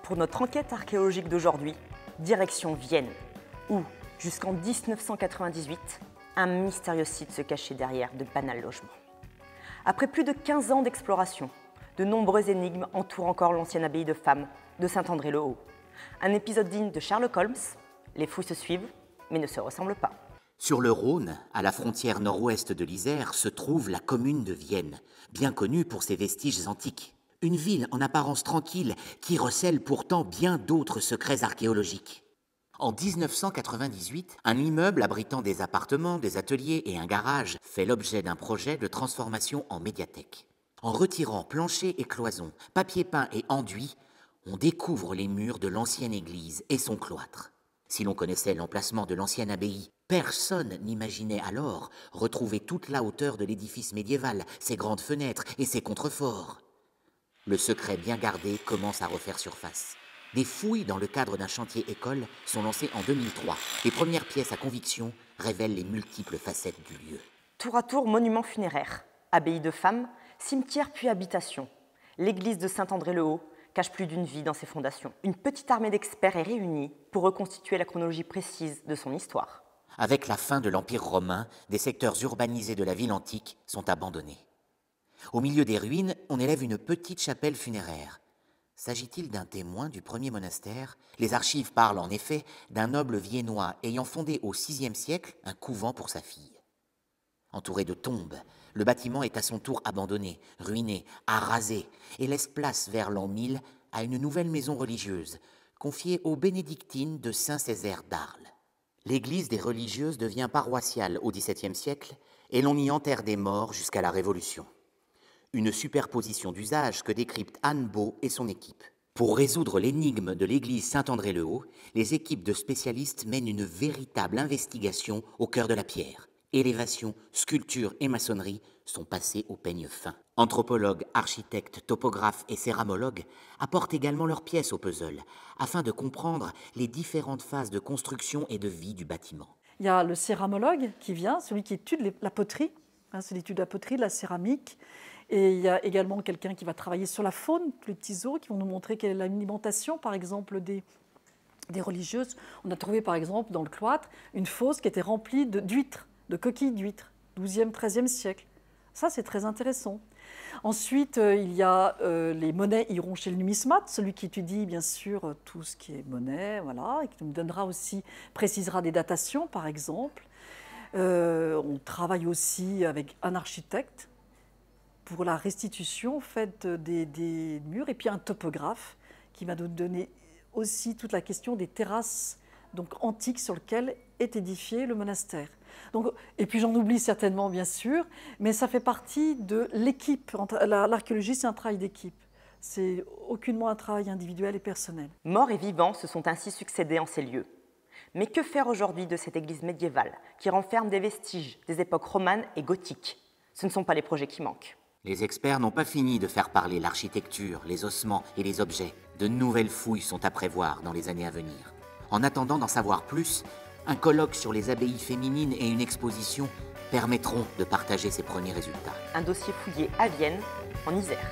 Pour notre enquête archéologique d'aujourd'hui, direction Vienne, où, jusqu'en 1998, un mystérieux site se cachait derrière de banals logements. Après plus de 15 ans d'exploration, de nombreuses énigmes entourent encore l'ancienne abbaye de femmes de Saint-André-le-Haut. Un épisode digne de Sherlock Holmes, les fous se suivent, mais ne se ressemblent pas. Sur le Rhône, à la frontière nord-ouest de l'Isère, se trouve la commune de Vienne, bien connue pour ses vestiges antiques. Une ville en apparence tranquille qui recèle pourtant bien d'autres secrets archéologiques. En 1998, un immeuble abritant des appartements, des ateliers et un garage fait l'objet d'un projet de transformation en médiathèque. En retirant planchers et cloisons, papier peint et enduit, on découvre les murs de l'ancienne église et son cloître. Si l'on connaissait l'emplacement de l'ancienne abbaye, personne n'imaginait alors retrouver toute la hauteur de l'édifice médiéval, ses grandes fenêtres et ses contreforts. Le secret bien gardé commence à refaire surface. Des fouilles dans le cadre d'un chantier école sont lancées en 2003. Les premières pièces à conviction révèlent les multiples facettes du lieu. Tour à tour, monument funéraire, abbaye de femmes, cimetière puis habitation. L'église de Saint-André-le-Haut cache plus d'une vie dans ses fondations. Une petite armée d'experts est réunie pour reconstituer la chronologie précise de son histoire. Avec la fin de l'Empire romain, des secteurs urbanisés de la ville antique sont abandonnés. Au milieu des ruines, on élève une petite chapelle funéraire. S'agit-il d'un témoin du premier monastère? Les archives parlent en effet d'un noble viennois ayant fondé au VIe siècle un couvent pour sa fille. Entouré de tombes, le bâtiment est à son tour abandonné, ruiné, arasé, et laisse place vers l'an 1000 à une nouvelle maison religieuse, confiée aux bénédictines de Saint-Césaire d'Arles. L'église des religieuses devient paroissiale au XVIIe siècle et l'on y enterre des morts jusqu'à la Révolution. Une superposition d'usages que décrypte Anne Beau et son équipe. Pour résoudre l'énigme de l'église Saint-André-le-Haut, les équipes de spécialistes mènent une véritable investigation au cœur de la pierre. Élévation, sculpture et maçonnerie sont passées au peigne fin. Anthropologues, architectes, topographes et céramologues apportent également leurs pièces au puzzle, afin de comprendre les différentes phases de construction et de vie du bâtiment. Il y a le céramologue qui vient, celui qui étudie la poterie, c'est l'étude de la poterie, de la céramique. Et il y a également quelqu'un qui va travailler sur la faune, tous les petits os, qui vont nous montrer quelle est l'alimentation, par exemple, des religieuses. On a trouvé, par exemple, dans le cloître, une fosse qui était remplie d'huîtres, de coquilles d'huîtres, 12e, 13e siècle. Ça, c'est très intéressant. Ensuite, il y a les monnaies iront chez le numismate, celui qui étudie, bien sûr, tout ce qui est monnaie, voilà, et qui nous donnera aussi, précisera des datations, par exemple. On travaille aussi avec un architecte pour la restitution faite des murs, et puis un topographe qui va nous donner aussi toute la question des terrasses donc antiques sur lesquelles est édifié le monastère. Donc, et puis j'en oublie certainement, bien sûr, mais ça fait partie de l'équipe. L'archéologie, c'est un travail d'équipe. C'est aucunement un travail individuel et personnel. Morts et vivants se sont ainsi succédés en ces lieux. Mais que faire aujourd'hui de cette église médiévale qui renferme des vestiges des époques romanes et gothiques? Ce ne sont pas les projets qui manquent. Les experts n'ont pas fini de faire parler l'architecture, les ossements et les objets. De nouvelles fouilles sont à prévoir dans les années à venir. En attendant d'en savoir plus, un colloque sur les abbayes féminines et une exposition permettront de partager ces premiers résultats. Un dossier fouillé à Vienne, en Isère.